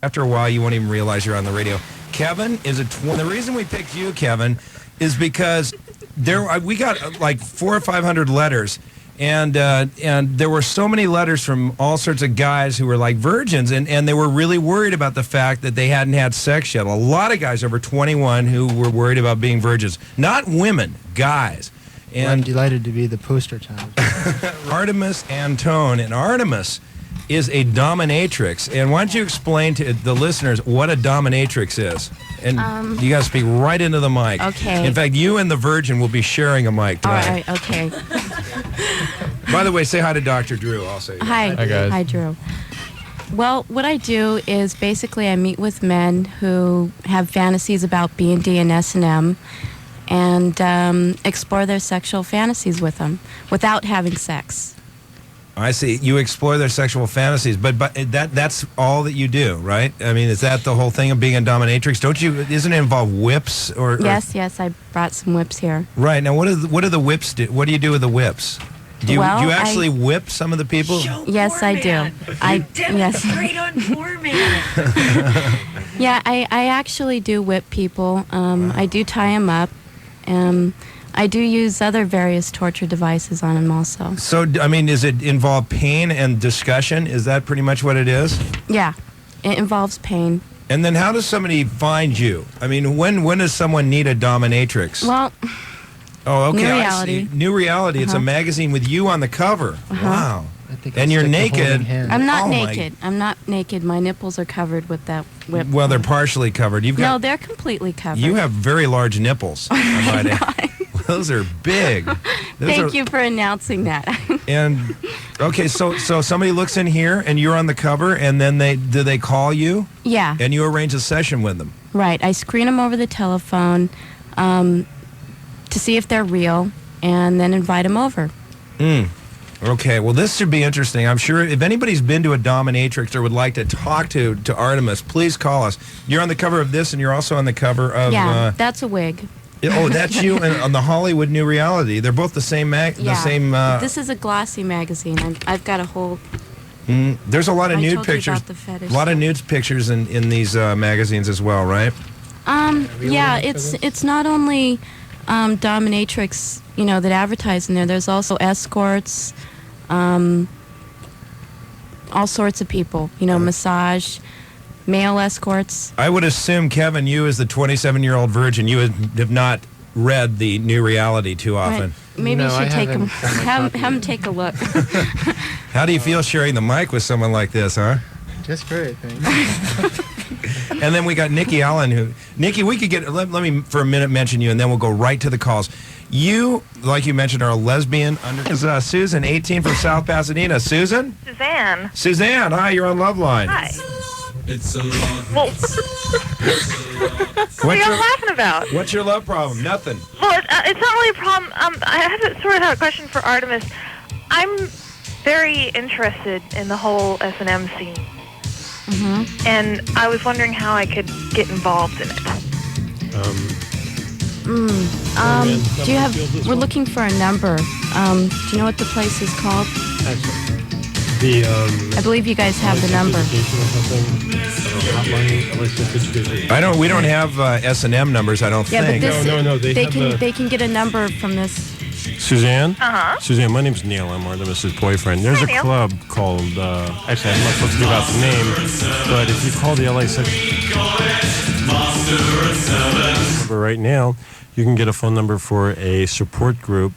After a while, you won't even realize you're on the radio. Kevin is the reason we picked you, Kevin, is because we got like 400 or 500 letters. And there were so many letters from all sorts of guys who were like virgins, and they were really worried about the fact that they hadn't had sex yet. A lot of guys over 21 who were worried about being virgins. Not women, guys. And I'm delighted to be the poster child. Artemis Antone, and Artemis is a dominatrix. And why don't you explain to the listeners what a dominatrix is? And you got to speak right into the mic. Okay. In fact, you and the virgin will be sharing a mic tonight. All right, okay. By the way, say hi to Dr. Drew. I'll say Hi. Hi, guys. Hi, Drew. Well, what I do is basically I meet with men who have fantasies about B&D and S&M and explore their sexual fantasies with them without having sex. I see. You explore their sexual fantasies, but that's all that you do, right? I mean, is that the whole thing of being a dominatrix? Isn't it involve whips or? Yes, I brought some whips here. Right. Now, what do the whips do? What do you do with the whips? Do you actually whip some of the people? Yes, I do. Demonstrate on POORMAN. Yeah, I actually do whip people. I do tie them up. I do use other various torture devices on them also. So, I mean, does it involve pain and discussion? Is that pretty much what it is? Yeah, it involves pain. And then how does somebody find you? I mean, when does someone need a dominatrix? Well, oh, okay. New Reality. I see. New Reality. It's a magazine with you on the cover. Wow. I think And I'll you're stick to naked. holding hands. I'm not Oh, my- naked. I'm not naked. My nipples are covered with that whip. Well, they're partially covered. You've No, got. they're completely covered. You have very large nipples. I might add. Those are big. Thank you for announcing that. And okay, so somebody looks in here, and you're on the cover, and then do they call you? Yeah, And you arrange a session with them. right. I screen them over the telephone to see if they're real, and then invite them over. Okay, well, this should be interesting. I'm sure if anybody's been to a dominatrix or would like to talk to Artemis, please call us. You're on the cover of this, and you're also on the cover of. Yeah, that's a wig. Oh, that's you and on the Hollywood New Reality. They're both the same Yeah. The same. This is a glossy magazine. I've got a whole. There's a lot of I nude told you pictures. about the fetish A lot of stuff. nude pictures in these magazines as well, right? Yeah, it's not only dominatrix, that advertise in there. There's also escorts, all sorts of people. Massage, male escorts. I would assume, Kevin, you as the 27-year-old virgin, you have not read the New Reality too often. Right. Maybe No, you I should take haven't them. done my Have copy them yet. take a look. How do you feel sharing the mic with someone like this, huh? Just great, thanks. And then we got Nikki Allen, Nikki, we could get, let me for a minute mention you, and then we'll go right to the calls. You, like you mentioned, are a lesbian. Is Susan, 18 from South Pasadena. Susan? Suzanne, hi, you're on Loveline. hi. It's a lot. Well, what are What's you your, laughing about? what's your love problem? Nothing. Well, it's not really a problem. I have a question for Artemis. I'm very interested in the whole S&M scene. And I was wondering how I could get involved in it. Do you have? We're looking for a number. Do you know what the place is called? I believe you guys have the number. We don't have S&M numbers, I don't Yeah, but think. this No, they can get a number from this. Suzanne? Uh-huh. Suzanne, my name's Neil. I'm Artemis' boyfriend. There's Hi, a Neil. club called, actually, I'm not supposed to give out the name, but if you call the LA section number right now, you can get a phone number for a support group,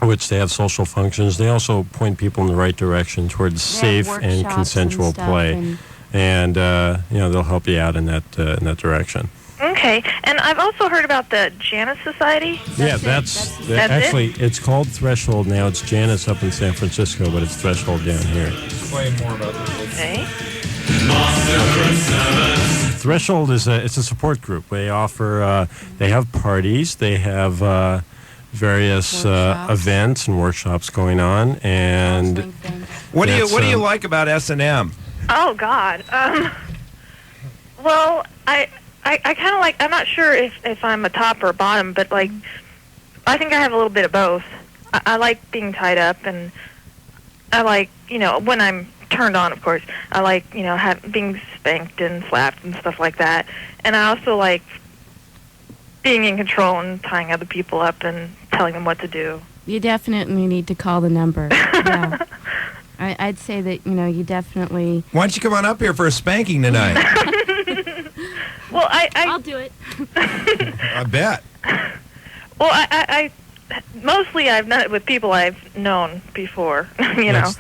which they have social functions. They also point people in the right direction towards safe and workshops consensual and stuff play. And they'll help you out in that direction. Okay. And I've also heard about the Janus Society. That's it? actually, it's called Threshold now. It's Janus up in San Francisco, but it's Threshold down here. Explain more about this. Okay. Threshold is it's a support group. They offer, they have parties, they have various Workshops. events and workshops going on, and counseling things. What do you That's, like about S&M? Oh, God. Well, I kind of like, I'm not sure if I'm a top or a bottom, but, like, I think I have a little bit of both. I like being tied up, and I like, when I'm turned on, of course. I like, being spanked and slapped and stuff like that. And I also like being in control and tying other people up and telling them what to do. You definitely need to call the number. Yeah. I'd say that, you definitely... Why don't you come on up here for a spanking tonight? Well, I'll do it. I bet. Well, I mostly I've done it with people I've known before, know.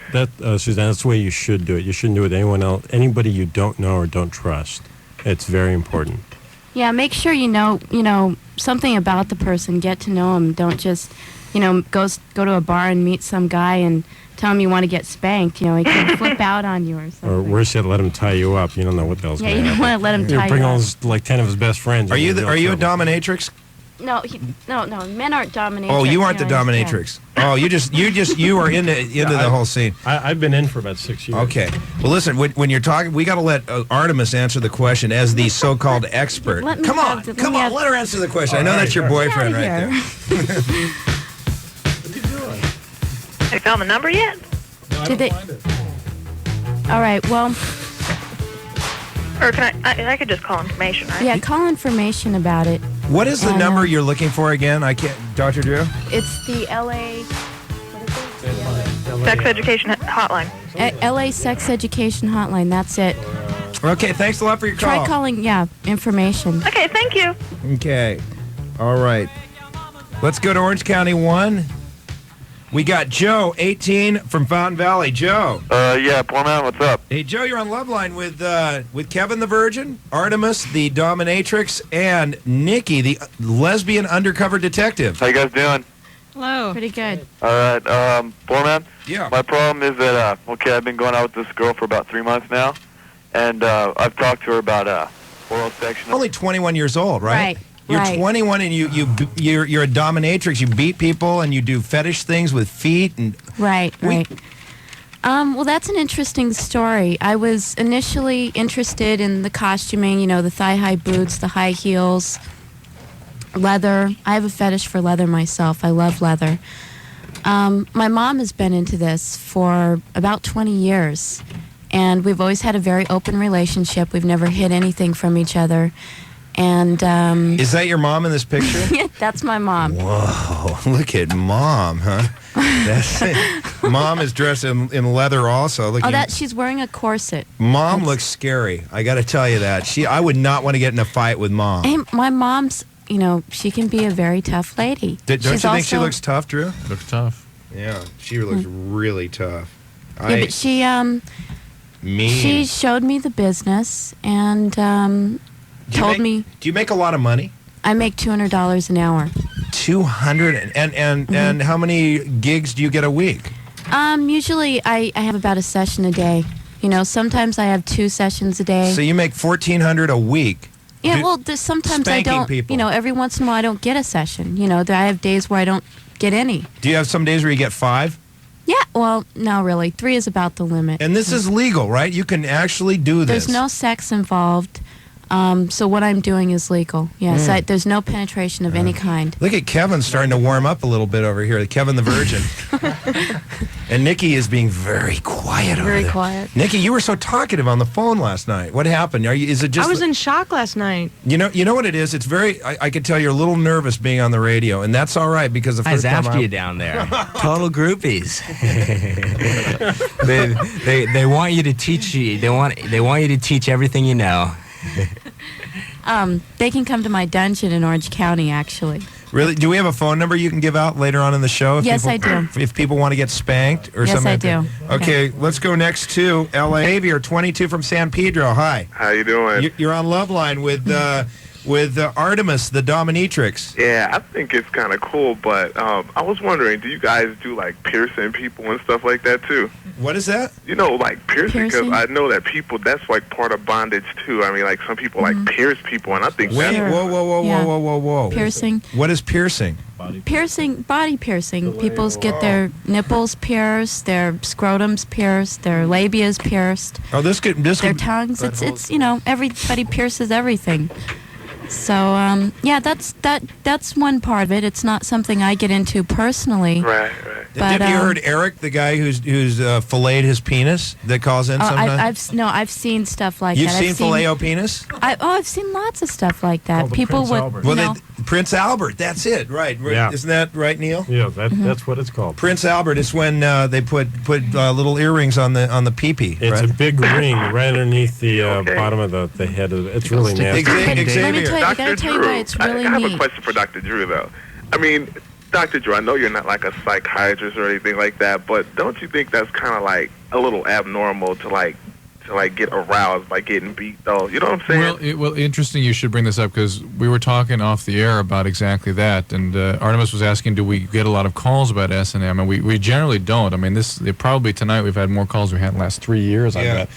Suzanne, that's the way you should do it. You shouldn't do it with anyone else, anybody you don't know or don't trust. It's very important. Yeah, make sure you know something about the person. Get to know them. Don't just, go to a bar and meet some guy and tell him you want to get spanked. He can flip out on you or something. Or worse yet, let him tie you up. You don't know what the hell's Yeah, going to you don't happen. want to let him tie Bring you all up. his, 10 of his best friends. Are you a trouble. dominatrix? No, men aren't dominatrix. Oh, you aren't the dominatrix. Oh, you are into the whole scene. I've been in for about 6 years. Okay. Well, listen, when you're talking, we got to let Artemis answer the question as the so-called expert. Come on, let her answer the question. I know that's your boyfriend right there. Have you found the number yet? Did they? All right. Well, Or can I could just call information, right? yeah. Call information about it. What is the number you're looking for again? I can't, Dr. Drew? It's the LA. Sex education hotline. LA Sex Education Hotline. That's it. Okay, thanks a lot for your call. Try calling. Yeah, information. Okay, thank you. Okay. All right. Let's go to Orange County 1. We got Joe, 18, from Fountain Valley. Joe. Yeah, Poorman, what's up? Hey, Joe, you're on Loveline with Kevin the Virgin, Artemis the Dominatrix, and Nikki the lesbian undercover detective. How you guys doing? Hello. Pretty good. All right, Poorman? Yeah. My problem is that, I've been going out with this girl for about 3 months now, and I've talked to her about oral sex. Only 21 years old, right? Right. You're 21 and you're a dominatrix. You beat people and you do fetish things with feet and Right. Well, that's an interesting story. I was initially interested in the costuming, the thigh-high boots, the high heels, leather. I have a fetish for leather myself. I love leather. My mom has been into this for about 20 years, and we've always had a very open relationship. We've never hid anything from each other. And is that your mom in this picture? Yeah, that's my mom. Whoa, look at Mom, huh? That's it. Mom is dressed in leather also. Look, She's wearing a corset. Mom looks scary. I got to tell you that. I would not want to get in a fight with Mom. Hey, my mom's, she can be a very tough lady. Don't you think she looks tough, Drew? Looks tough. Yeah, she looks really tough. Yeah, but she mean. She showed me the business and told me. Do you make a lot of money? I make $200 an hour. 200 and how many gigs do you get a week? Usually I have about a session a day. Sometimes I have 2 sessions a day. So you make $1,400 a week. Yeah, well, sometimes I don't. People. Every once in a while I don't get a session. I have days where I don't get any. Do you have some days where you get 5? Yeah, well, no, really. 3 is about the limit. And this is legal, right? You can actually do this. There's no sex involved. So what I'm doing is legal. Yes, there's no penetration of any kind. Look at Kevin starting to warm up a little bit over here. Kevin the Virgin. And Nikki is being very quiet over there. Very quiet. Nikki, you were so talkative on the phone last night. What happened? Is it just? I was in shock last night. You know what it is? It's very. I could tell you're a little nervous being on the radio, and that's all right because the first time after you down there. Total groupies. they want you to teach you. They want you to teach everything you know. They can come to my dungeon in Orange County, actually. Really? Do we have a phone number you can give out later on in the show? Yes, I do. If people want to get spanked or yes, something. Yes, I do. Okay, let's go next to L.A. Xavier, 22 from San Pedro. Hi. How you doing? You're on Loveline with Artemis, the Dominatrix. Yeah, I think it's kind of cool, but I was wondering, do you guys do, piercing people and stuff like that, too? What is that? Piercing, because I know that that's, part of bondage, too. I mean, some people, pierce people, and I think Wait, whoa. Piercing. What is piercing? Body piercing. People get their nipples pierced, their scrotums pierced, their labias pierced. Oh, their tongues. It's everybody pierces everything. So, that's one part of it. It's not something I get into personally. Right. But, Have you heard Eric, the guy who's filleted his penis that calls in sometimes? I've seen stuff like You've that. seen filet-o penis? I've seen lots of stuff like that. Called the People Prince would, Albert. you Well, know, Prince Albert, that's it, right? Yeah. Isn't that right, Neil? Yeah, that's what it's called. Prince Albert is when they put little earrings on the pee-pee, It's right? a big ring right underneath the bottom of the head of it. It's really nasty. let me Xavier. tell you, I gotta tell you why it's really I have neat. a question for Dr. Drew, though. I mean, Dr. Drew, I know you're not like a psychiatrist or anything like that, but don't you think that's kind of like a little abnormal to get aroused by getting beat, though? You know what I'm saying? Well, interesting you should bring this up because we were talking off the air about exactly that, and Artemis was asking, do we get a lot of calls about S&M? And we generally don't. I mean, probably tonight we've had more calls we had in the last 3 years, I bet.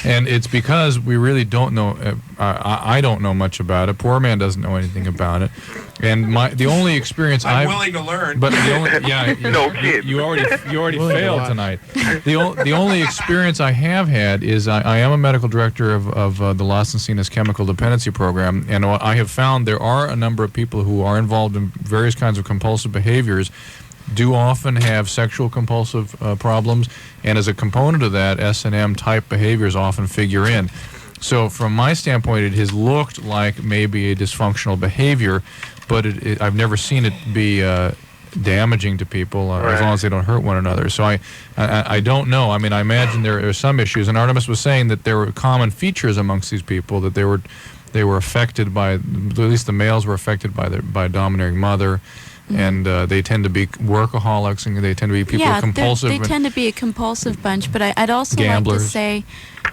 And it's because we really don't know, I don't know much about it. Poor Man doesn't know anything about it. And the only experience I'm willing to learn. But the only, No kid. you already failed tonight. The only experience I have had is I am a medical director of the Lost and Seen Chemical Dependency Program, and I have found there are a number of people who are involved in various kinds of compulsive behaviors, do often have sexual compulsive problems, and as a component of that, S&M type behaviors often figure in. So from my standpoint, it has looked like maybe a dysfunctional behavior, but I've never seen it be damaging to people as long as they don't hurt one another. So I don't know. I mean, I imagine there are some issues, and Artemis was saying that there were common features amongst these people, that they were affected by, at least the males were affected by a domineering mother. And they tend to be workaholics, and they tend to be people compulsive. They tend to be a compulsive bunch. But I'd also Gamblers. like to say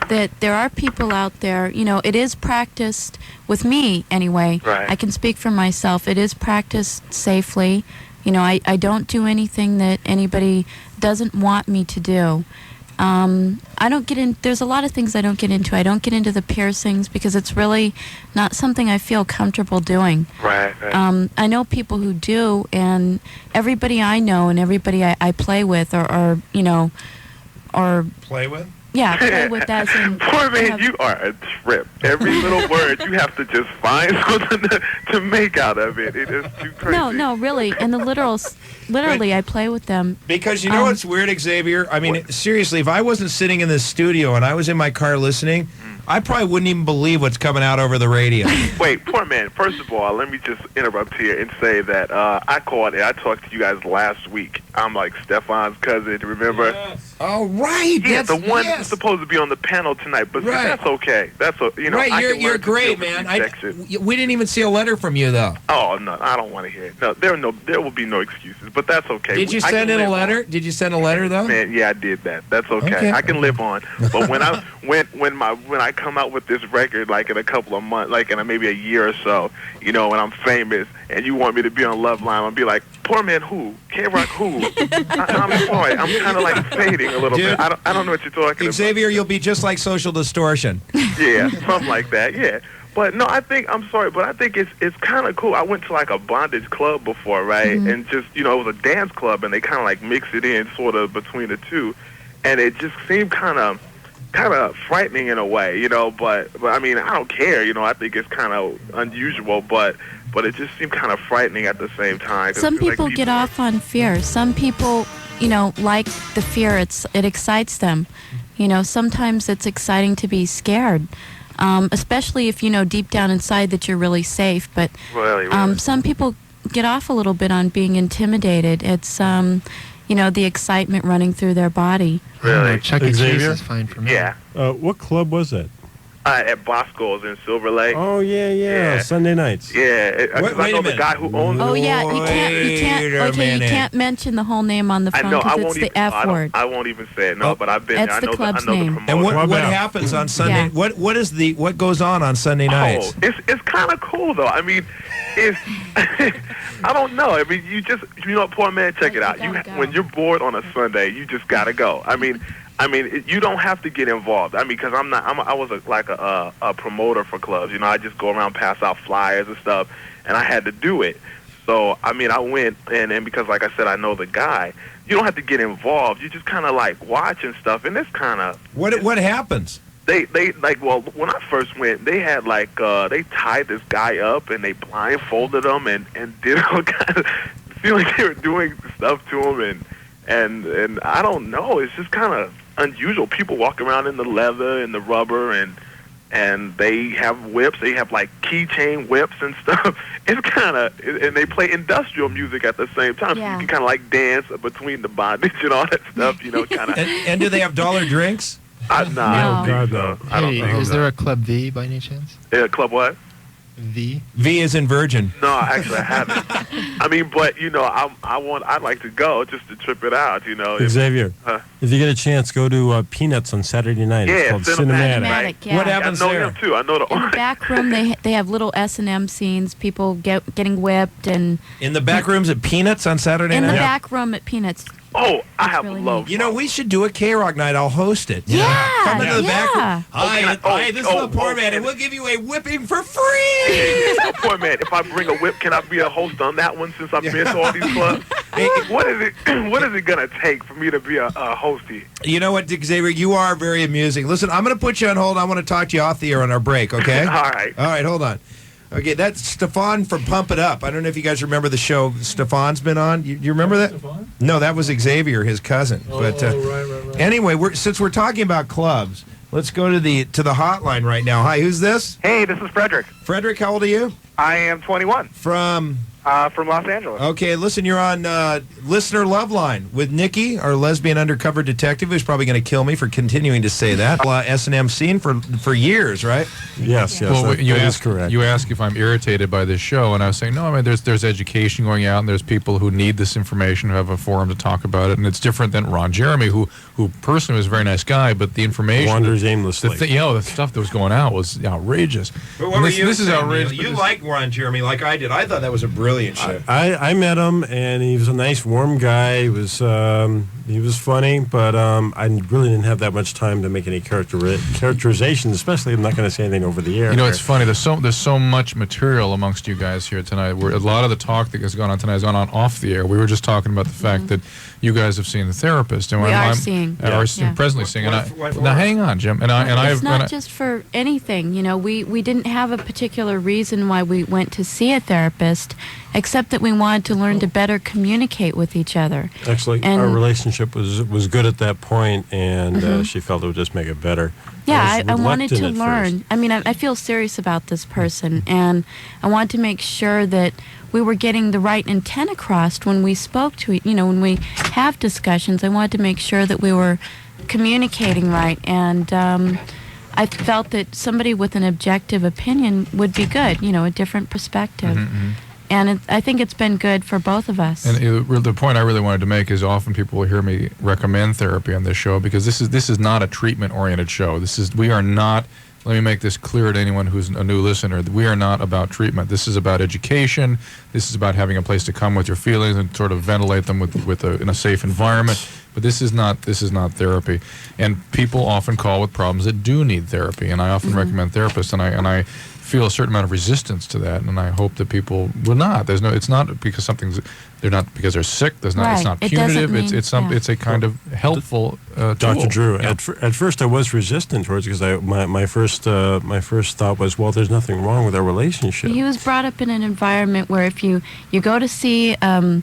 that there are people out there, you know, it is practiced, with me anyway. Right. I can speak for myself. It is practiced safely. You know, I don't do anything that anybody doesn't want me to do. I don't get in. There's a lot of things I don't get into. I don't get into the piercings because it's really not something I feel comfortable doing. Right. I know people who do, and everybody I know and everybody I play with, or you know, or Play with? yeah, play with that. Poor man, you are a trip. Every little word you have to just find something to make out of it. It is too crazy. No, really. And the literally, I play with them. Because you know what's weird, Xavier? I mean, seriously, if I wasn't sitting in this studio and I was in my car listening, I probably wouldn't even believe what's coming out over the radio. Wait, poor man. First of all, let me just interrupt here and say that I called and I talked to you guys last week. I'm like Stefan's cousin, remember? Yes. Oh, right. Yeah, That's, the one yes. who's supposed to be on the panel tonight. But Right. that's okay. That's you know. Right, I can you're learn to great, deal with man. rejection. We didn't even see a letter from you, though. Oh no, I don't want to hear it. No, there will be no excuses. But that's okay. Did you I send can in a live letter? on. Did you send a letter, though? Man, yeah, I did that. That's okay. Okay. I can live on. But when I come out with this record, like in a couple of months, like in maybe a year or so, you know, when I'm famous, and you want me to be on Loveline, I'll be like, poor man, who? KROQ, who? I'm sorry. I'm kind of like fading a little Dude. bit. I don't know what you're talking Xavier, you'll be just like Social Distortion. about. Yeah, something like that. Yeah. But no, I think it's kind of cool. I went to like a bondage club before, right? And just, you know, it was a dance club, and they kind of like mix it in sort of between the two, and it just seemed kind of frightening in a way, you know. But I mean, I don't care, you know. I think it's kind of unusual, but it just seemed kind of frightening at the same time. Some people get off on fear. Some people, you know, like the fear. It excites them. You know, sometimes it's exciting to be scared. Especially if you know deep down inside that you're really safe. But Really. some people get off a little bit on being intimidated. It's you know, the excitement running through their body. Really? Chuck E. Cheese Xavier? is fine for me. Yeah. What club was that? At Bosco's in Silver Lake. Oh, yeah. Sunday nights. Yeah. Wait I a know the minute. guy who owns Oh it. yeah, you can't mention the whole name on the I phone know. I because won't it's even. the F word. I won't even say it. No, but I've been. That's I the know club's I know name. the promoter. And what Club out. happens on Sunday? Yeah. What goes on Sunday nights? Oh, it's kind of cool though. I mean, it's I don't know. I mean, you know, poor man, check it out. When you're bored on a Sunday, you just gotta go. I mean, you don't have to get involved. I mean, because I was a promoter for clubs. You know, I just go around, pass out flyers and stuff, and I had to do it. So, I mean, I went, and because, like I said, I know the guy, you don't have to get involved. You just kind of, like, watch and stuff, and it's kind of... What happens? They like, well, when I first went, they had, like, they tied this guy up, and they blindfolded him and did all kinds of... feel like they were doing stuff to him, and I don't know. It's just kind of unusual. People walk around in the leather and the rubber, and they have whips. They have like keychain whips and stuff. It's kind of, and they play industrial music at the same time. So you can kind of like dance between the bondage and all that stuff, you know, kind of. And do they have dollar drinks? Nah, No. I don't think so. I don't Hey, think is so. there a Club V by any chance? Yeah, Club what? V? V is in virgin. No, actually I haven't. I mean, but you know, I'd like to go just to trip it out. You know, Xavier, if you get a chance, go to Peanuts on Saturday night. Yeah, it's called Cinematic. Cinematic, yeah. What I happens know there? him too. I know the. In the back room, they have little S&M scenes, people getting whipped, and In the back rooms at Peanuts on Saturday in night? the back room at Peanuts. Oh, I have really love. neat. You know, we should do a KROQ night. I'll host it. Yeah, Come into the back room. yeah. Hi, this is the poor man, and we'll give you a whipping for free. Poor man, if I bring a whip, can I be a host on that one since I've been to all these clubs? What is it gonna take for me to be a hostie? You know what, Xavier? You are very amusing. Listen, I'm going to put you on hold. I want to talk to you off the air on our break, okay? All right. All right, hold on. Okay, that's Stefan from Pump It Up. I don't know if you guys remember the show Stefan's been on. You remember that? Stefan? No, that was Xavier, his cousin. But right. anyway, since we're talking about clubs, let's go to the hotline right now. Hi, who's this? Hey, this is Frederick. Frederick, how old are you? I am 21. From Los Angeles. Okay, listen, you're on listener Loveline with Nikki, our lesbian undercover detective, who's probably going to kill me for continuing to say that. S&M scene for years, right? Yes, Well, that is correct. You ask if I'm irritated by this show, and I was saying, no, I mean, there's education going out, and there's people who need this information, who have a forum to talk about it, and it's different than Ron Jeremy, who personally was a very nice guy, but the information... Wanders aimlessly. The stuff that was going out was outrageous. But what were you this is saying, outrageous. Neil? You like Ron Jeremy like I did. I thought that was a brilliant show. I met him, and he was a nice, warm guy. He was funny, but I really didn't have that much time to make any characterizations, especially I'm not going to say anything over the air. You know, it's funny. There's so much material amongst you guys here tonight. A lot of the talk that has gone on tonight has gone on off the air. We were just talking about the fact that you guys have seen the therapist, and We are I'm seeing. presently seeing. Now, hang on, Jim. It's not just for anything. You know, we didn't have a particular reason why we went to see a therapist, except that we wanted to learn to better communicate with each other. Actually, And- our relationship was good at that point, and she felt it would just make it better. Yeah, I was wanted to reluctant at learn. first. I mean, I feel serious about this person, and I wanted to make sure that we were getting the right intent across when we spoke to when we have discussions. I wanted to make sure that we were communicating right, and I felt that somebody with an objective opinion would be good, a different perspective. And I think it's been good for both of us. And the point I really wanted to make is often people will hear me recommend therapy on this show because this is not a treatment-oriented show. We are not. Let me make this clear to anyone who's a new listener. We are not about treatment. This is about education. This is about having a place to come with your feelings and sort of ventilate them in a safe environment. But this is not therapy. And people often call with problems that do need therapy. And I often recommend therapists. And I feel a certain amount of resistance to that, and I hope that people will not. It's not because they're not because they're sick. It's not It punitive. doesn't mean- It's a kind of helpful Dr. tool. Drew, Yeah. at first I was resistant towards it because my first thought was, well, there's nothing wrong with our relationship. He was brought up in an environment where if you go to see a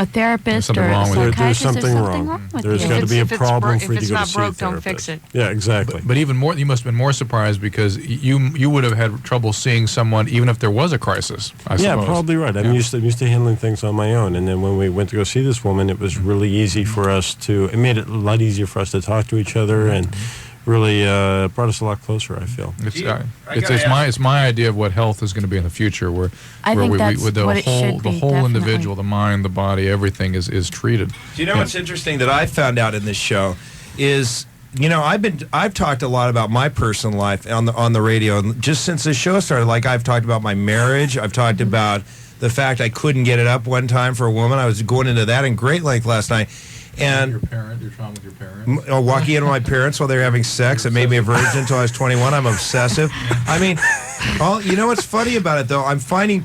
therapist something or a wrong with it. psychiatrist, There's something wrong wrong. with There's you. got to be a If it's problem bro- for you if to it's go to not see broke, a don't therapist. fix it. Yeah, exactly. But even more, you must have been more surprised because you would have had trouble seeing someone even if there was a crisis. I Yeah, suppose. probably right. I'm used to handling things on my own, and then when we went to go see this woman, it was really easy for us to. It made it a lot easier for us to talk to each other, and really brought us a lot closer. I feel. It's my idea of what health is going to be in the future, where I think that's with the what it should the be, whole definitely. individual, the mind, the body, everything is treated. Do you know what's interesting that I found out in this show is, I've talked a lot about my personal life on the radio, and just since the show started, like I've talked about my marriage, I've talked about the fact I couldn't get it up one time for a woman. I was going into that in great length last night. And your trauma with your parents. Walking in with my parents while they were having sex, it made me a virgin until I was 21. I'm obsessive. I mean, you know what's funny about it, though? I'm finding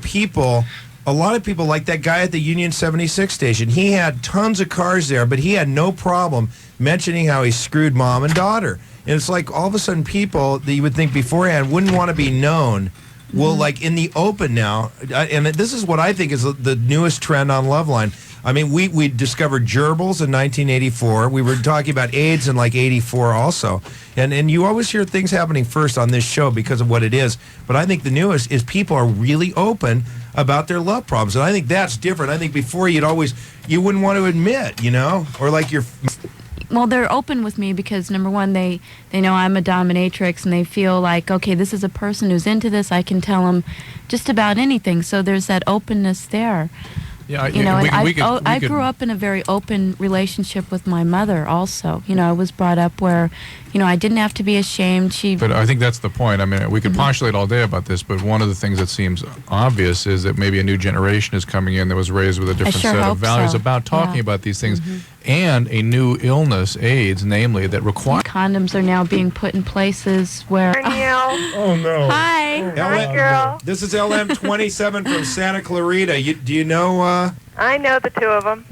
a lot of people, like that guy at the Union 76 station. He had tons of cars there, but he had no problem mentioning how he screwed mom and daughter. And it's like all of a sudden people that you would think beforehand wouldn't want to be known. Well, like in the open now, and this is what I think is the newest trend on Loveline. I mean, we discovered gerbils in 1984. We were talking about AIDS in like 84 also. And you always hear things happening first on this show because of what it is. But I think the newest is people are really open about their love problems. And I think that's different. I think before you wouldn't want to admit, or like your... Well, they're open with me because, number one, they know I'm a dominatrix, and they feel like, okay, this is a person who's into this. I can tell them just about anything. So there's that openness there. Yeah, I grew up in a very open relationship with my mother also. I was brought up where, I didn't have to be ashamed. But I think that's the point. I mean, we could postulate all day about this, but one of the things that seems obvious is that maybe a new generation is coming in that was raised with a different set of values about talking about these things, and a new illness, AIDS, namely, that requires... Condoms are now being put in places where... Oh, no. Hi. Hi, girl. This is LM27 from Santa Clarita. Do you know... I know the two of them.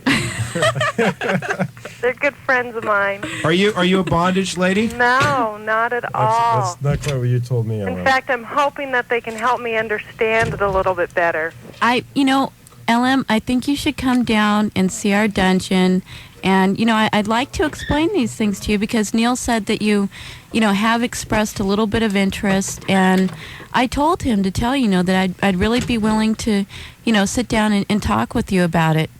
They're good friends of mine. Are you a bondage lady? No, not at all. That's not quite what you told me. In fact, I'm hoping that they can help me understand it a little bit better. LM, I think you should come down and see our dungeon. And, I'd like to explain these things to you because Neil said that you have expressed a little bit of interest. And I told him to tell you, that I'd really be willing to, sit down and talk with you about it.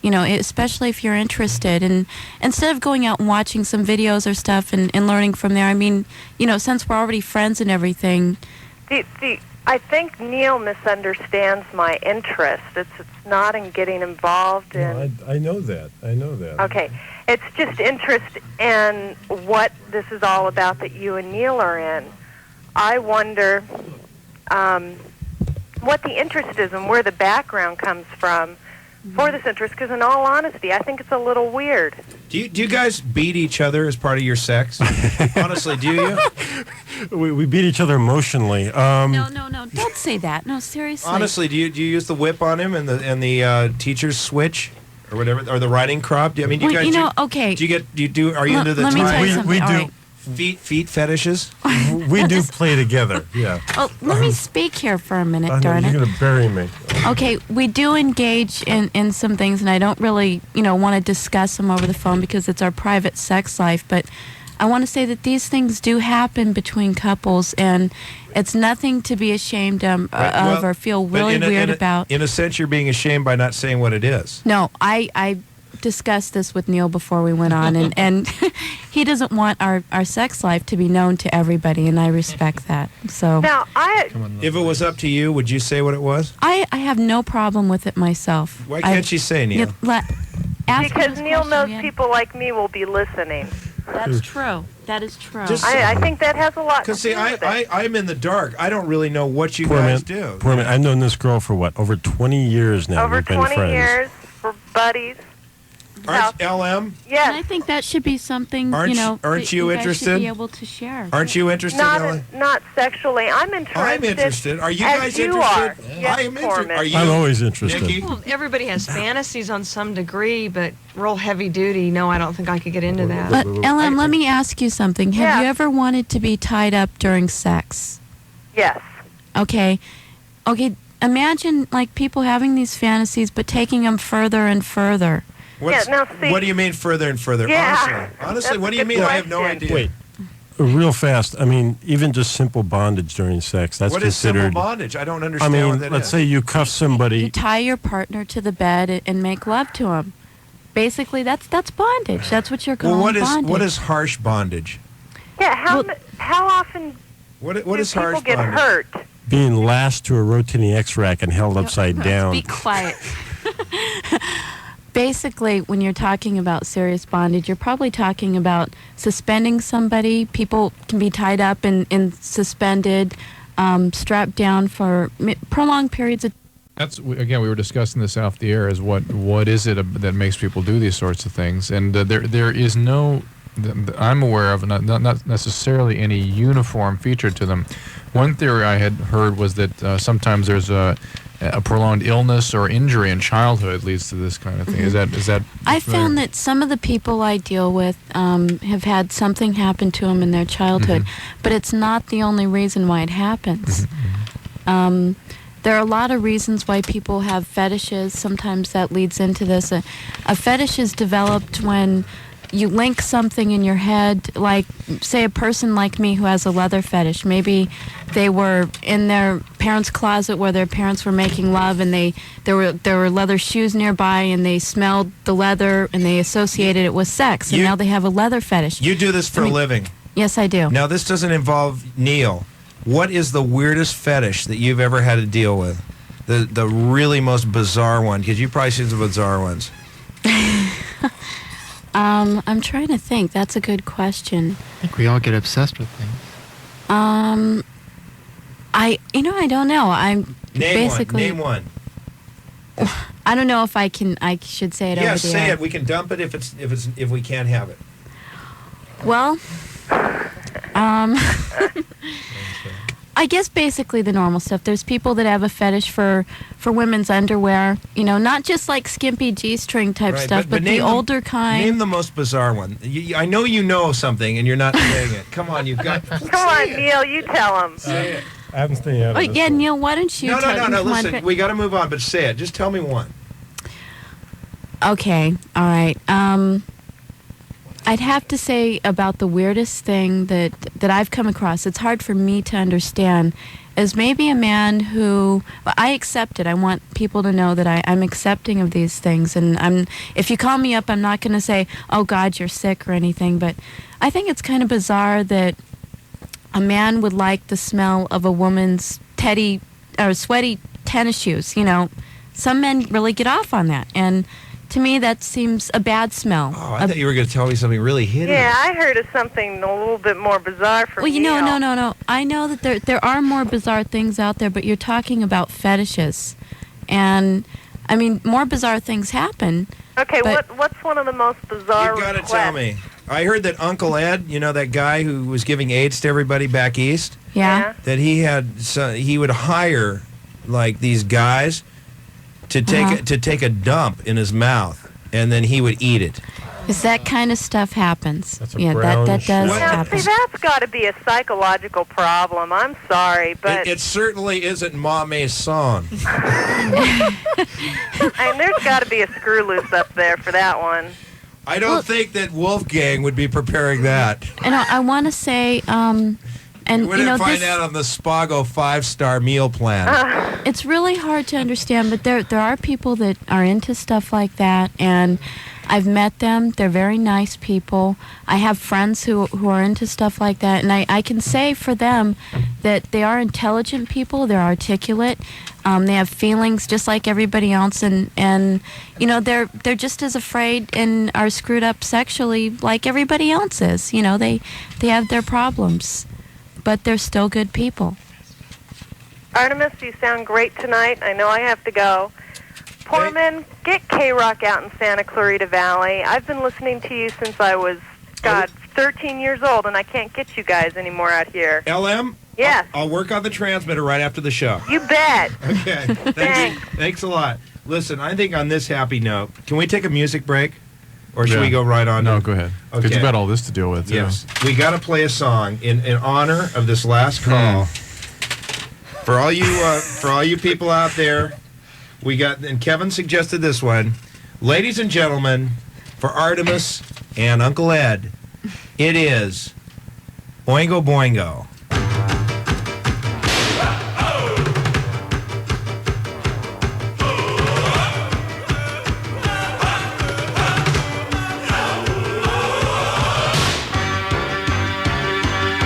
Especially if you're interested. And instead of going out and watching some videos or stuff and learning from there, I mean, since we're already friends and everything. I think Neil misunderstands my interest. It's not in getting involved in... No, I know that. Okay. It's just interest in what this is all about that you and Neil are in. I wonder what the interest is and where the background comes from for this interest, because in all honesty, I think it's a little weird. Do you guys beat each other as part of your sex? Honestly, do you? We beat each other emotionally. No, don't say that. No, seriously. Honestly, do you use the whip on him and the teacher's switch or whatever, or the riding crop? Do you guys? Okay. Are you into the let me tell you something. We do. Right. Feet fetishes? We do play together, yeah. Oh, let me speak here for a minute, darn it. You're going to bury me. Okay, we do engage in some things, and I don't really, want to discuss them over the phone because it's our private sex life, but I want to say that these things do happen between couples, and it's nothing to be ashamed of or feel really weird about. In a sense, you're being ashamed by not saying what it is. No, I discussed this with Neil before we went on, and he doesn't want our sex life to be known to everybody, and I respect that. So now, if it was up to you, would you say what it was? I have no problem with it myself. Why can't she say, Neil? Because Neil knows people like me will be listening. That's true. That is true. I think that has a lot to do with it. I'm in the dark. I don't really know what you guys do. POORMAN, I've known this girl for what? Over 20 years now. Over We've been 20 friends. years. We're buddies. LM? Yes. And I think that should be something, aren't that you guys interested? should be able to share. Aren't you interested, LM? Not sexually. I'm interested. Are you guys interested? Are. Yes, I am interested. Are you? I'm always interested. Nikki? Well, everybody has fantasies on some degree, but real heavy duty, no, I don't think I could get into that. But, LM, let me ask you something. Have you ever wanted to be tied up during sex? Yes. Okay. Imagine, people having these fantasies, but taking them further and further. What do you mean further and further? Yeah, Honestly, what do you mean? I have no idea. Wait, real fast. I mean, even just simple bondage during sex, that's what is considered... simple bondage? I don't understand what that is. let's say you cuff somebody... You tie your partner to the bed and make love to him. Basically, that's bondage. That's what you're calling bondage. What is harsh bondage? Yeah, how often what do is harsh people get bondage? hurt? Being lashed to a rotating X-rack and held upside down. Be quiet. Basically, when you're talking about serious bondage, you're probably talking about suspending somebody. People can be tied up and suspended, strapped down for prolonged periods of time. Again, we were discussing this off the air, is what is it that makes people do these sorts of things? And there is no, I'm aware of, not necessarily any uniform feature to them. One theory I had heard was that sometimes there's a prolonged illness or injury in childhood leads to this kind of thing. Is that? I found that some of the people I deal with have had something happen to them in their childhood, but it's not the only reason why it happens. there are a lot of reasons why people have fetishes. Sometimes that leads into this. A fetish is developed when you link something in your head, like, say, a person like me who has a leather fetish. Maybe they were in their parents' closet where their parents were making love, and there were leather shoes nearby, and they smelled the leather, and they associated it with sex, and now they have a leather fetish. You do this for a living. Yes, I do. Now, this doesn't involve Neil. What is the weirdest fetish that you've ever had to deal with? The really most bizarre one, because you've probably seen some bizarre ones. I'm trying to think. That's a good question. I think we all get obsessed with things. I don't know. Name one. I don't know if I should say it over the air. Yeah, say it. We can dump it if we can't have it. Well, I guess basically the normal stuff. There's people that have a fetish for women's underwear. Not just like skimpy G-string type stuff, but the older kind. Name the most bizarre one. I know you know something, and you're not saying it. Come on, you've got. Come on, Neil, you tell him. Say it. I haven't stayed out of this one. Neil, why don't you? No. Listen, we got to move on, but say it. Just tell me one. Okay. All right. I'd have to say about the weirdest thing that I've come across. It's hard for me to understand. Is maybe a man who I accept it. I want people to know that I'm accepting of these things. And if you call me up, I'm not going to say, "Oh God, you're sick" or anything. But I think it's kind of bizarre that a man would like the smell of a woman's sweaty tennis shoes. Some men really get off on that, and to me, that seems a bad smell. Oh, I thought you were going to tell me something really hideous. Yeah, I heard of something a little bit more bizarre from Well, Neil. No. I know that there are more bizarre things out there, but you're talking about fetishes. And, I mean, more bizarre things happen. Okay, what's one of the most bizarre You've got to requests? tell me. I heard that Uncle Ed, that guy who was giving AIDS to everybody back east? Yeah. That he would hire, like, these guys to take a dump in his mouth, and then he would eat it. Because that kind of stuff happens. That's a that does happen. See, that's got to be a psychological problem. I'm sorry, but It certainly isn't Ma May's song. there's got to be a screw loose up there for that one. I don't think that Wolfgang would be preparing that. And I want to say, and We're going to find out on the Spago 5-star meal plan. It's really hard to understand, but there are people that are into stuff like that, and I've met them. They're very nice people. I have friends who are into stuff like that, and I can say for them that they are intelligent people. They're articulate. They have feelings just like everybody else, and they're just as afraid and are screwed up sexually like everybody else is. They have their problems, but they're still good people. Artemis, you sound great tonight. I know I have to go. Poorman, get KROQ out in Santa Clarita Valley. I've been listening to you since I was, 13 years old, and I can't get you guys anymore out here. LM? Yes. I'll work on the transmitter right after the show. You bet. Okay. Thanks a lot. Listen, I think on this happy note, can we take a music break? Or should we go right on? No, go ahead. Because Okay. you've got all this to deal with, too. Yes. We got to play a song in honor of this last call. For all you people out there, we got, and Kevin suggested this one. Ladies and gentlemen, for Artemis and Uncle Ed, it is Oingo Boingo.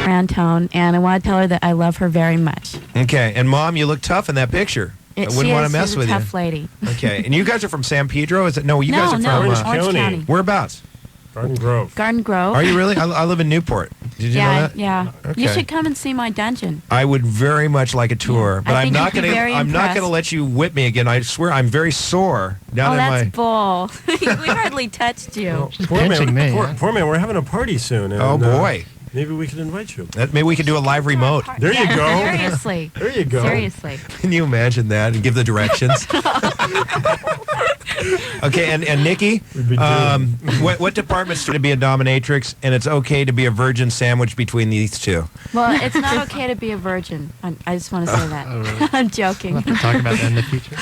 Antone, and I want to tell her that I love her very much. Okay, and Mom, you look tough in that picture. I wouldn't want to mess with she's a you. tough lady. Okay, and you guys are from San Pedro? Is it? No, you guys are from Orange County. Whereabouts? Garden Grove. Garden Grove. Are you really? I live in Newport. Did you know that? Yeah. Okay. You should come and see my dungeon. I would very much like a tour, but I'm not going to. I'm not impressed. going to let you whip me again. I swear, I'm very sore down in that's my. bull. We hardly touched you. Poor man, we're having a party soon. And, Oh boy. Maybe we can invite you. Maybe we could do a live remote. There you go. Seriously. There you go. Seriously. Can you imagine that and give the directions? Okay, and Nikki, what department's to be a dominatrix, and it's okay to be a virgin sandwich between these two? Well, it's not okay to be a virgin. I just want to say that. really? I'm joking. We'll have to talk about that in the future.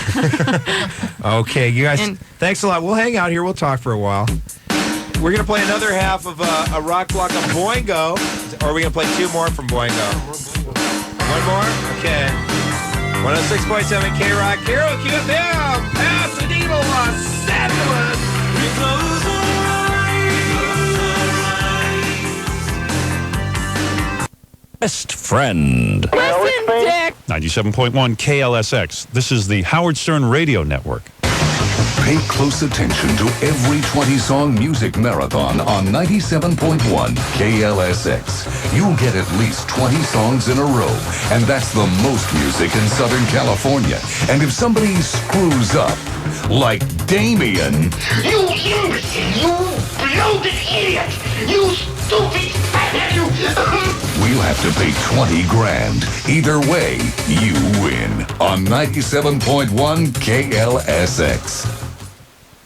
Okay, you guys, And- thanks a lot. We'll hang out here. We'll talk for a while. We're going to play another half of a rock block of Boingo. Or are we going to play two more from Boingo? One more? Okay. 106.7 KROQ, KROQ-FM, Pasadena, Los Angeles. Best friend. Listen, Dick. 97.1 KLSX. This is the Howard Stern Radio Network. Pay close attention to every 20-song music marathon on 97.1 KLSX. You'll get at least 20 songs in a row, and that's the most music in Southern California. And if somebody screws up, like Damien... You imbecile! You bloated idiot! You stupid fat you! We'll have to pay 20 grand. Either way, you win on 97.1 KLSX.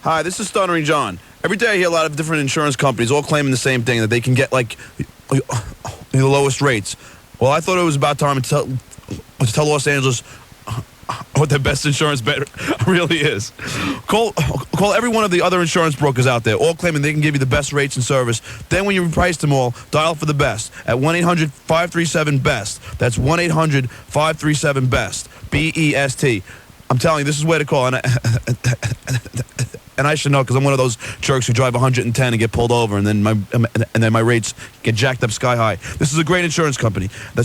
Hi, this is Stuttering John. Every day I hear a lot of different insurance companies all claiming the same thing, that they can get, like, the lowest rates. Well, I thought it was about time to tell Los Angeles what their best insurance really is. Call every one of the other insurance brokers out there, all claiming they can give you the best rates and service. Then when you price them all, dial for the best at 1-800-537-BEST. That's 1-800-537-BEST. B-E-S-T. I'm telling you, this is where to call. And I should know because I'm one of those jerks who drive 110 and get pulled over, and then my rates get jacked up sky high. This is a great insurance company. Oh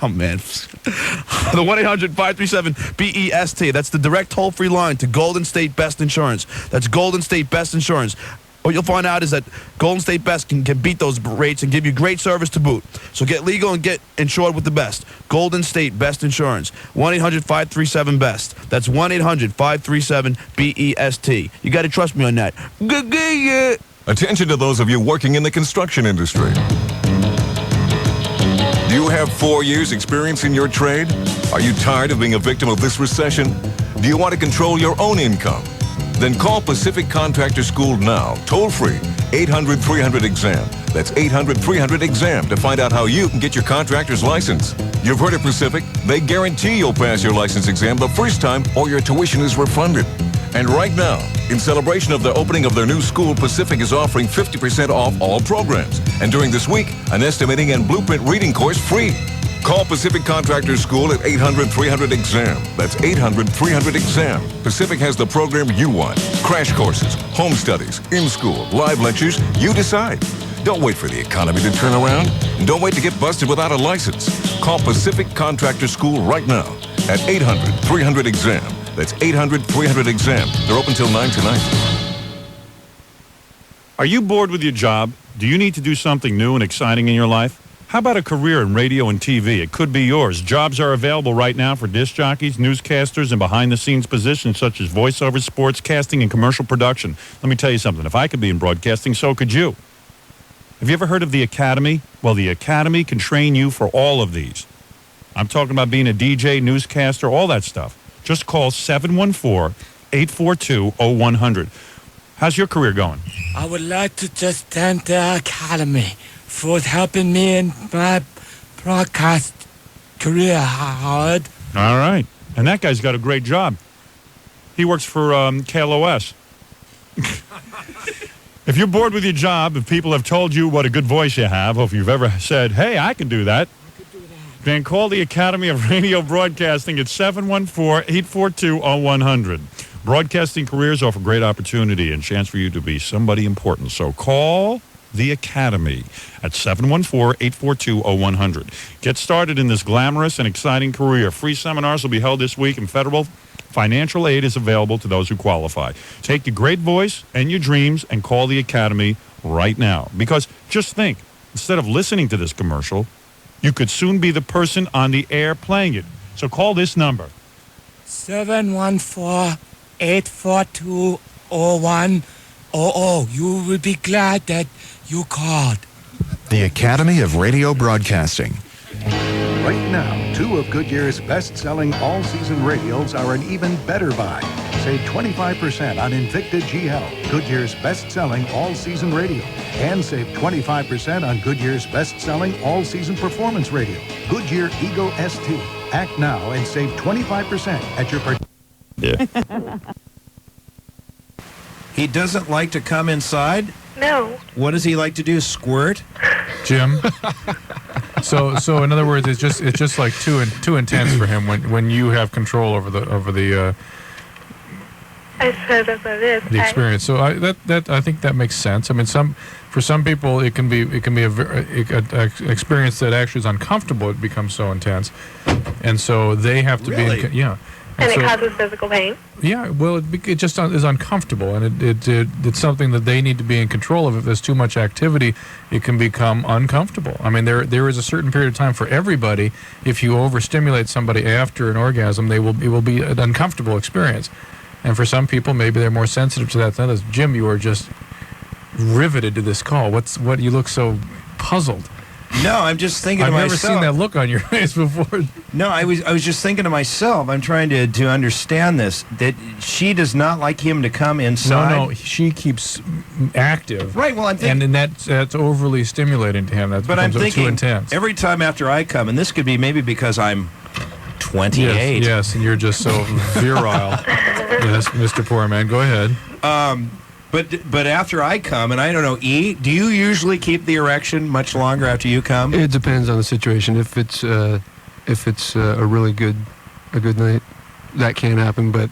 man, the 1-800-537-BEST. That's the direct toll-free line to Golden State Best Insurance. That's Golden State Best Insurance. What you'll find out is that Golden State Best can beat those rates and give you great service to boot. So get legal and get insured with the best. Golden State Best Insurance. 1-800-537-BEST. That's 1-800-537-BEST. You got to trust me on that. Attention to those of you working in the construction industry. Do you have 4 years experience in your trade? Are you tired of being a victim of this recession? Do you want to control your own income? Then call Pacific Contractor School now, toll-free, 800-300-EXAM. That's 800-300-EXAM to find out how you can get your contractor's license. You've heard of Pacific. They guarantee you'll pass your license exam the first time or your tuition is refunded. And right now, in celebration of the opening of their new school, Pacific is offering 50% off all programs. And during this week, an estimating and blueprint reading course free. Call Pacific Contractor School at 800-300-EXAM. That's 800-300-EXAM. Pacific has the program you want. Crash courses, home studies, in-school, live lectures. You decide. Don't wait for the economy to turn around. And don't wait to get busted without a license. Call Pacific Contractor School right now at 800-300-EXAM. That's 800-300-EXAM. They're open till 9 tonight. Are you bored with your job? Do you need to do something new and exciting in your life? How about a career in radio and TV? It could be yours. Jobs are available right now for disc jockeys, newscasters, and behind-the-scenes positions such as voiceover, sports casting, and commercial production. Let me tell you something. If I could be in broadcasting, so could you. Have you ever heard of the Academy? Well, the Academy can train you for all of these. I'm talking about being a DJ, newscaster, all that stuff. Just call 714-842-0100. How's your career going? I would like to just thank the Academy for helping me in my broadcast career, Howard. All right. And that guy's got a great job. He works for KLOS. If you're bored with your job, if people have told you what a good voice you have, or if you've ever said, hey, I can do that, then call the Academy of Radio Broadcasting at 714-842-0100. Broadcasting careers offer great opportunity and chance for you to be somebody important. So call the Academy at 714-842-0100. Get started in this glamorous and exciting career. Free seminars will be held this week, and federal financial aid is available to those who qualify. Take your great voice and your dreams and call the Academy right now. Because just think, instead of listening to this commercial, you could soon be the person on the air playing it. So call this number. 714-842-0100. you will be glad that you called. The Academy of Radio Broadcasting. Right now, 2 of Goodyear's best-selling all-season radials are an even better buy. Save 25% on Invicta GL, Goodyear's best-selling all-season radio. And save 25% on Goodyear's best-selling all-season performance radio, Goodyear Ego ST. Act now and save 25% at your... He doesn't like to come inside? No. What does he like to do, squirt? Jim. So in other words, it's just like too intense for him when you have control over the I suppose that's what it is. the experience. So I think that makes sense. I mean, for some people it can be a experience that actually is uncomfortable. It becomes so intense, and so they have to Really? be yeah. And so, it causes physical pain. yeah, well, it just is uncomfortable, and it's something that they need to be in control of. If there's too much activity, it can become uncomfortable. I mean, there is a certain period of time for everybody. If you overstimulate somebody after an orgasm, it will be an uncomfortable experience. And for some people, maybe they're more sensitive to that than others. Jim, you are just riveted to this call. What you look so puzzled. No, I'm just thinking I've to never myself. seen that look on your face before. No, I was just thinking to myself. I'm trying to understand this. That she does not like him to come inside. No, she keeps active. Right. Well, I'm thinking, and that's overly stimulating to him. That but I'm becomes too thinking intense. every time after I come, and this could be maybe because I'm 28. Yes, and you're just so virile. Yes, Mr. Poorman, go ahead. But after I come, and I don't know, do you usually keep the erection much longer after you come? It depends on the situation. If it's a really good night, that can happen, but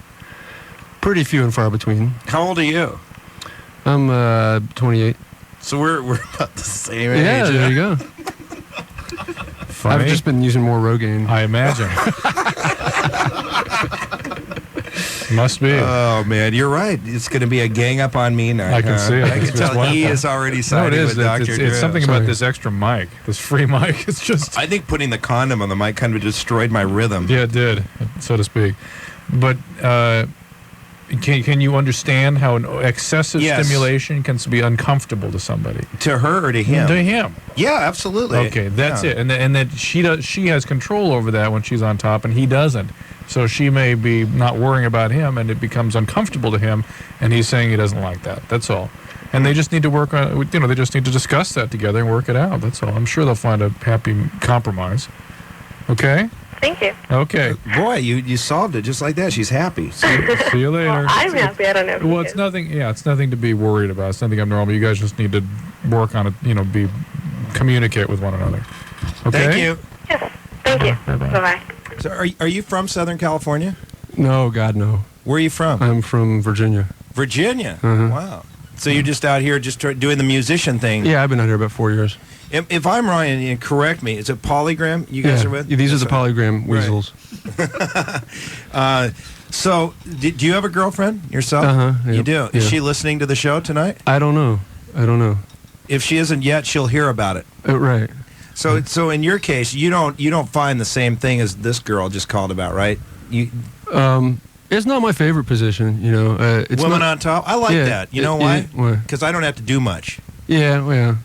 pretty few and far between. How old are you? I'm 28. So we're about the same age. Yeah, there you go. Funny. I've just been using more Rogaine. I imagine. Must be. Oh man, you're right. It's going to be a gang up on me now. I can see it. I can It's tell wonderful. he is already No, siding it is. with Dr. It's something about this extra mic, this free mic. It's just. I think putting the condom on the mic kind of destroyed my rhythm. Yeah, it did, so to speak. But can you understand how an excessive Yes. stimulation can be uncomfortable to somebody? To her or to him? To him. Yeah, absolutely. Okay, that's Yeah. it. And that she has control over that when she's on top, and he doesn't. So she may be not worrying about him, and it becomes uncomfortable to him, and he's saying he doesn't like that. That's all. And they just need to work on, they just need to discuss that together and work it out. That's all. I'm sure they'll find a happy compromise. Okay? Thank you. Okay. Boy, you solved it just like that. She's happy. See you later. Well, I'm happy. I don't know. If Well, he it's is. nothing. Yeah, it's nothing to be worried about. It's nothing abnormal. You guys just need to work on it. Communicate with one another. Okay. Thank you. Yes. Thank you. Bye-bye. Bye-bye. So are you from Southern California? No, God, no. Where are you from? I'm from Virginia. Virginia. Uh-huh. Wow. So you're just out here just doing the musician thing. Yeah, I've been out here about 4 years. If I'm wrong, and correct me, is it Polygram you guys Yeah, are with? these are the Polygram Right. weasels. So, do you have a girlfriend yourself? Uh-huh, You yep, do. Is yeah. she listening to the show tonight? I don't know. If she isn't yet, she'll hear about it. Right. So in your case, you don't find the same thing as this girl just called about, right? It's not my favorite position, It's Woman not, on top. I like Yeah, that. You know why? Why? Because I don't have to do much. Yeah, well,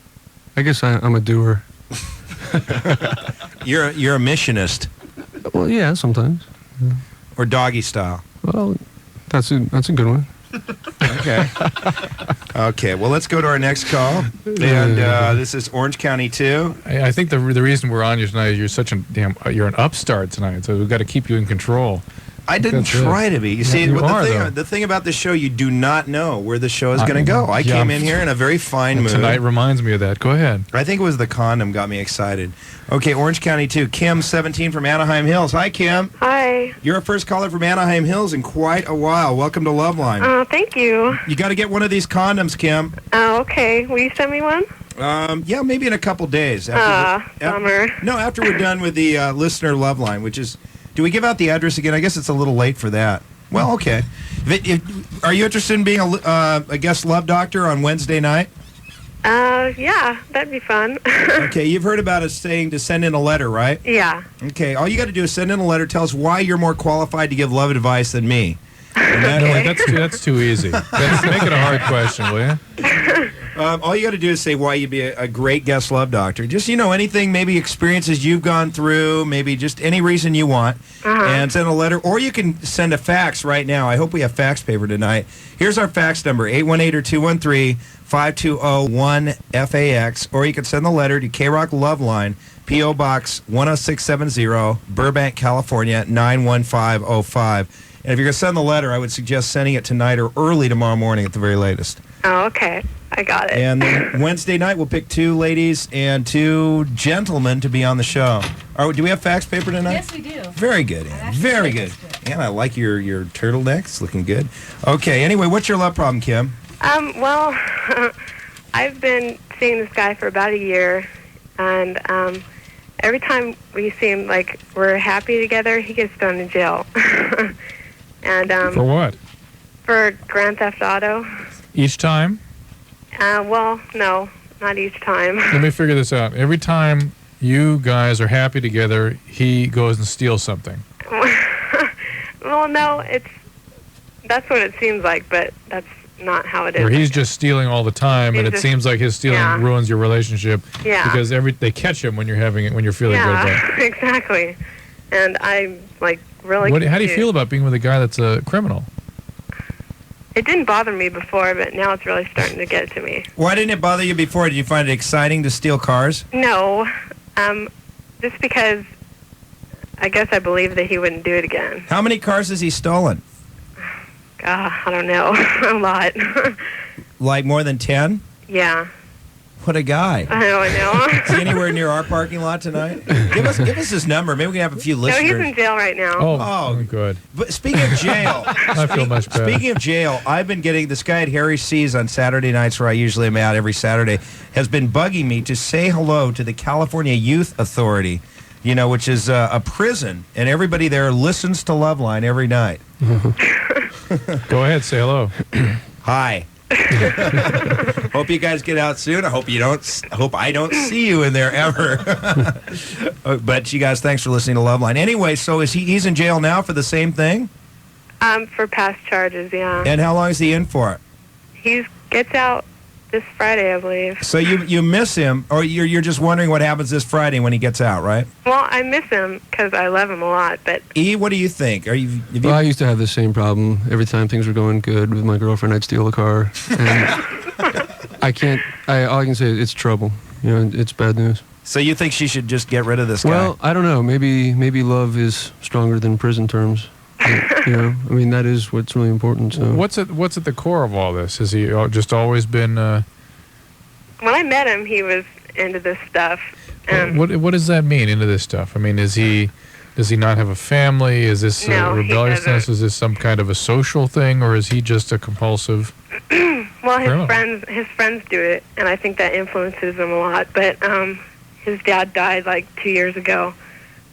I guess I'm a doer. You're a missionist. Well, yeah, sometimes. Or doggy style. Well, that's a good one. Okay. Okay. Well, let's go to our next call. And this is Orange County 2. I think the reason we're on you tonight is you're an upstart tonight, so we've got to keep you in control. I didn't try to be. You see, you but are, though. the thing about this show, you do not know where the show is going to go. I yeah, came in here in a very fine mood. Tonight reminds me of that. Go ahead. I think it was the condom got me excited. Okay, Orange County 2. Kim, 17 from Anaheim Hills. Hi, Kim. Hi. You're our first caller from Anaheim Hills in quite a while. Welcome to Loveline. Oh, thank you. You got to get one of these condoms, Kim. Oh, okay. Will you send me one? Yeah, maybe in a couple days. Bummer. No, after we're done with the listener Loveline, which is... Do we give out the address again? I guess it's a little late for that. Well, okay. Are you interested in being a guest love doctor on Wednesday night? Yeah, that'd be fun. Okay, you've heard about us saying to send in a letter, right? Yeah. Okay, all you got to do is send in a letter. Tell us why you're more qualified to give love advice than me. No, that's too easy. Make it a hard question, will you? All you got to do is say why you'd be a great guest love doctor. Just, anything, maybe experiences you've gone through, maybe just any reason you want, and send a letter. Or you can send a fax right now. I hope we have fax paper tonight. Here's our fax number, 818 or 213 520-1FAX. Or you can send the letter to KROQ Loveline, P.O. Box 10670, Burbank, California, 91505. And if you're going to send the letter, I would suggest sending it tonight or early tomorrow morning at the very latest. Oh, okay. I got it. And then Wednesday night, we'll pick 2 ladies and 2 gentlemen to be on the show. Do we have fax paper tonight? Yes, we do. Very good, Ann. Very good. And I like your turtlenecks. Looking good. Okay, anyway, what's your love problem, Kim? Well, I've been seeing this guy for about a year, and every time we seem like we're happy together, he gets thrown in jail. And for what? For Grand Theft Auto. Each time? Well, no, not each time. Let me figure this out. Every time you guys are happy together, he goes and steals something. Well, no, that's what it seems like, but that's not how it is. Or he's just stealing all the time, and it seems like his stealing ruins your relationship. Yeah. Because they catch him when you're feeling good about it. Yeah, exactly. And I'm like really. How do you feel about being with a guy that's a criminal? It didn't bother me before, but now it's really starting to get to me. Why didn't it bother you before? Did you find it exciting to steal cars? No, just because I guess I believe that he wouldn't do it again. How many cars has he stolen? I don't know. A lot. Like more than 10? Yeah. What a guy. I know. Is he anywhere near our parking lot tonight? Give us his number. Maybe we can have a few listeners. No, he's in jail right now. Oh, good. But speaking of jail, I feel much better. Speaking of jail, I've been getting this guy at Harry C's on Saturday nights, where I usually am out every Saturday, has been bugging me to say hello to the California Youth Authority, which is a prison, and everybody there listens to Loveline every night. Go ahead, say hello. Hi. Hope you guys get out soon. I hope I don't see you in there ever. But you guys, thanks for listening to Loveline. Anyway, so he's in jail now for the same thing? For past charges, yeah. And how long is he in for? He gets out this Friday, I believe. So you miss him, or you're just wondering what happens this Friday when he gets out, right? Well, I miss him because I love him a lot, but... E, what do you think? Well, I used to have the same problem. Every time things were going good with my girlfriend, I'd steal a car. And all I can say is it's trouble. It's bad news. So you think she should just get rid of this guy? Well, I don't know. Maybe love is stronger than prison terms. That is what's really important. So what's at the core of all this? Has he just always been? When I met him, he was into this stuff. What does that mean, into this stuff? I mean, does he not have a family? Is this rebelliousness? Is this some kind of a social thing, or is he just a compulsive? Well, his friends do it, and I think that influences him a lot. But his dad died like 2 years ago.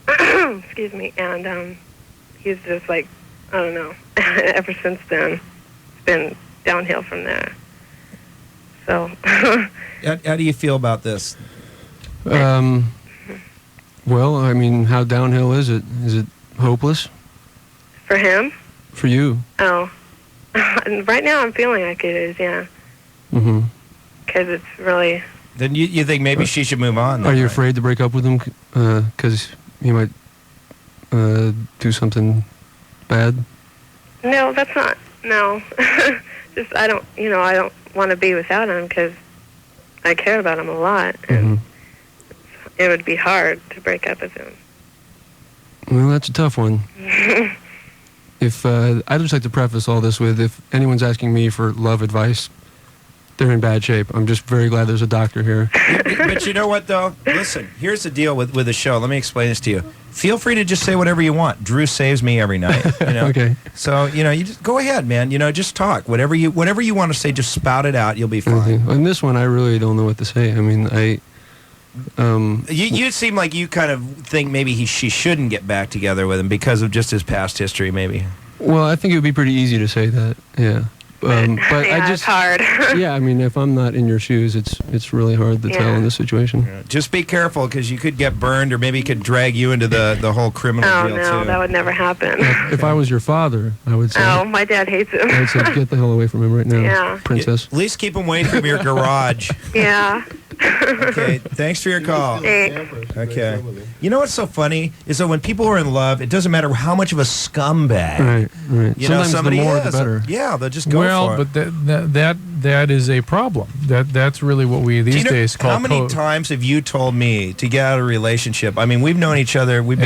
Excuse me, and he's just like, I don't know. Ever since then, it's been downhill from there. So. How do you feel about this? Well, how downhill is it? Is it hopeless? For him? For you? Oh. Right now I'm feeling like it is, yeah. Mm-hmm. Because it's really... Then you think maybe she should move on? Are you afraid to break up with him because he might do something bad? No, that's not... No. Just, I don't want to be without him because I care about him a lot. And it would be hard to break up with him. Well, that's a tough one. I'd just like to preface all this with, if anyone's asking me for love advice, they're in bad shape. I'm just very glad there's a doctor here. But you know what, though? Listen, here's the deal with the show. Let me explain this to you. Feel free to just say whatever you want. Drew saves me every night. Okay. So, you just go ahead, man. Just talk. Whatever you want to say, just spout it out. You'll be fine. In this one, I really don't know what to say. I mean, you seem like you kind of think maybe she shouldn't get back together with him because of just his past history, maybe. Well, I think it would be pretty easy to say that, yeah. But yeah, I just it's hard. yeah, I mean, if I'm not in your shoes, it's really hard to tell in this situation. Just be careful because you could get burned, or maybe it could drag you into the whole criminal Oh deal no, too. that would never happen. If I was your father, I would say. Oh, my dad hates him. I would say, get the hell away from him right now, Yeah. princess. At least keep him away from your garage. Yeah. Okay, thanks for your call. Thanks. Okay. You know what's so funny is that when people are in love, it doesn't matter how much of a scumbag. Right. You know, Sometimes somebody the more, is. the better. Yeah, they'll just go Well, for it. but that is a problem. That's really what we Do these you know days call how many times have you told me to get out of a relationship? I mean, we've known each other. We've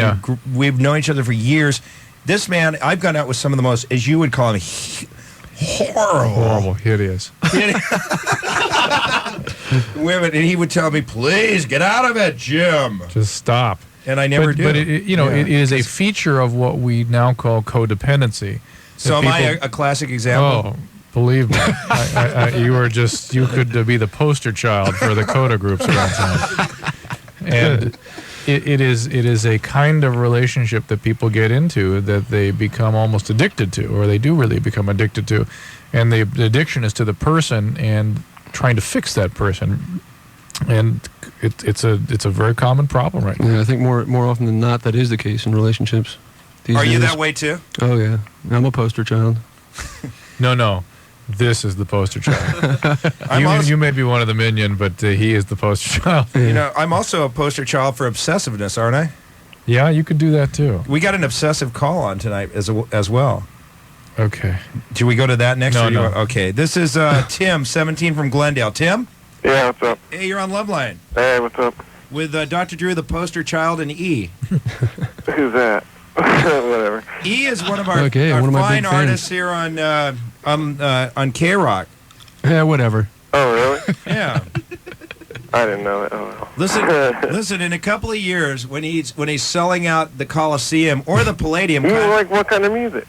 known each other for years. This man, I've gone out with some of the most, as you would call him, horrible, hideous women, and he would tell me, "Please get out of it, Jim. Just stop." And I never do. But it is a feature of what we now call codependency. So am I a classic example? Oh, believe me, you could be the poster child for the coda groups around town. And it is a kind of relationship that people get into that they become almost addicted to, or they do really become addicted to, and the addiction is to the person and trying to fix that person. And it's a very common problem right now. Yeah, I think more often than not, that is the case in relationships. these Are you days. that way too? Oh yeah, I'm a poster child. No. This is the poster child. You may be one of the minion, but he is the poster child. You know, I'm also a poster child for obsessiveness, aren't I? Yeah, you could do that too. We got an obsessive call on tonight as well. Okay. Should we go to that next? No, or you no. want- Okay. This is Tim, 17 from Glendale. Tim? Yeah, what's up? Hey, you're on Loveline. Hey, what's up? With Dr. Drew, the poster child, and E. Who's that? Whatever. E is one of our, Okay, our one of my fine big fans. artists here on KROQ. Yeah, whatever. Oh, really? Yeah. I didn't know it. Oh, well. Listen. In a couple of years, when he's selling out the Coliseum or the Palladium, You like what kind of music?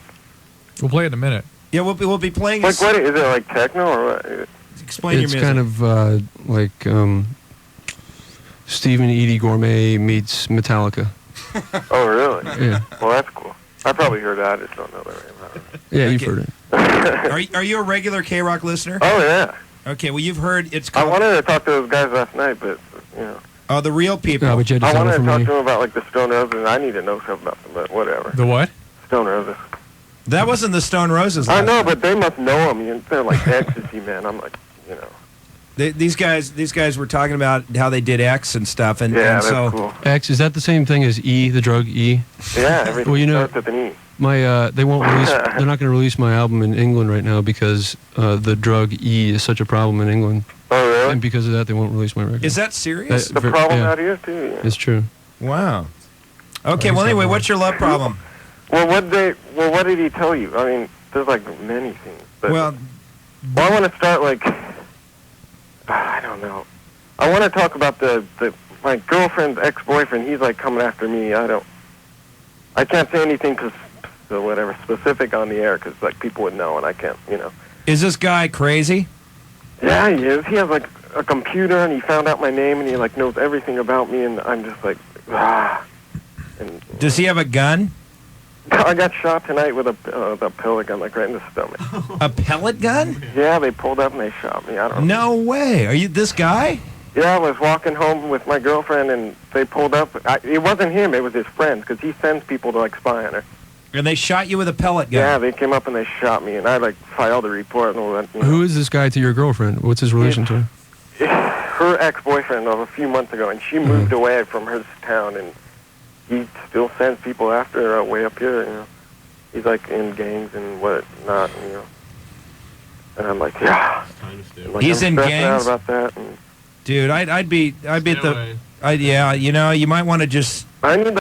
We'll play it in a minute. Yeah, we'll be playing. Like what? Is it like techno or what? Explain your It's music. kind of like Stephen Edie Gourmet meets Metallica. Oh, really? Yeah. Well, that's cool. I probably heard that. I just don't know the name. Yeah, you've heard it. Are you a regular KROQ listener? Oh, yeah. Okay, well, you've heard it's I called... wanted to talk to those guys last night, but, you know. Oh, the real people. No, but you had to I settle wanted for to talk me. to them about, like, the Stone Roses. I need to know something about them, but whatever. The what? Stone Roses. That wasn't the Stone Roses. I last know, time. but they must know them. They're like ecstasy, man. I'm like, you know. These guys were talking about how they did X and stuff, and, Yeah, and that's so cool. X, is that the same thing as E, the drug E? Yeah, everything Well, you know, starts with an E. they won't release. They're not going to release my album in England right now because the drug E is such a problem in England. Oh, really? And because of that, they won't release my record. Is that serious? The problem out here, too. Yeah. It's true. Wow. Okay, well, anyway, what's your love problem? Well, what did he tell you? I mean, there's like many things. But, Well, I want to start like, I don't know. I want to talk about my girlfriend's ex-boyfriend. He's like coming after me. I can't say anything whatever specific on the air because like people would know and I can't, you know. is this guy crazy? Yeah, he is. He has like a computer and he found out my name and he like knows everything about me and I'm just like, ah. And Does he have a gun? I got shot tonight with a pellet gun, like right in the stomach. A pellet gun? Yeah, they pulled up and they shot me. I don't know. No way. Are you this guy? Yeah, I was walking home with my girlfriend and they pulled up. It wasn't him, it was his friends, because he sends people to like spy on her. And they shot you with a pellet gun? Yeah, they came up and they shot me, and I like filed a report and all that. You know. Who is this guy to your girlfriend? What's his relation to her? Her ex-boyfriend of a few months ago, and she moved away from her town, and he still sends people after her way up here, you know. He's like in gangs and whatnot, you know. And I'm like, yeah. Like, He's I'm in stressing gangs? out about that. And Dude, I'd be at the... yeah, you know, you might want to just... I need